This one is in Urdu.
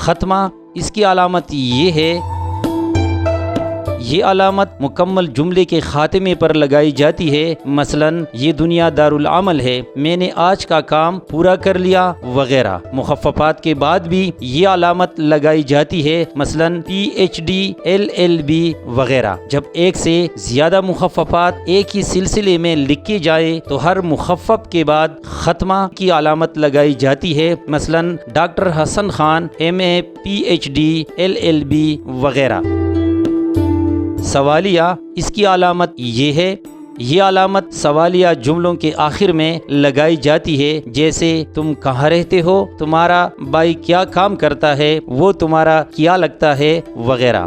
خاتمہ، اس کی علامت یہ ہے، یہ علامت مکمل جملے کے خاتمے پر لگائی جاتی ہے، مثلاً یہ دنیا دارالعمل ہے، میں نے آج کا کام پورا کر لیا وغیرہ۔ مخففات کے بعد بھی یہ علامت لگائی جاتی ہے، مثلاً PhD LLB وغیرہ۔ جب ایک سے زیادہ مخففات ایک ہی سلسلے میں لکھے جائیں تو ہر مخفف کے بعد خاتمہ کی علامت لگائی جاتی ہے، مثلاً ڈاکٹر حسن خان MA PhD LLB وغیرہ۔ سوالیہ، اس کی علامت یہ ہے، یہ علامت سوالیہ جملوں کے آخر میں لگائی جاتی ہے، جیسے تم کہاں رہتے ہو، تمہارا بھائی کیا کام کرتا ہے، وہ تمہارا کیا لگتا ہے وغیرہ۔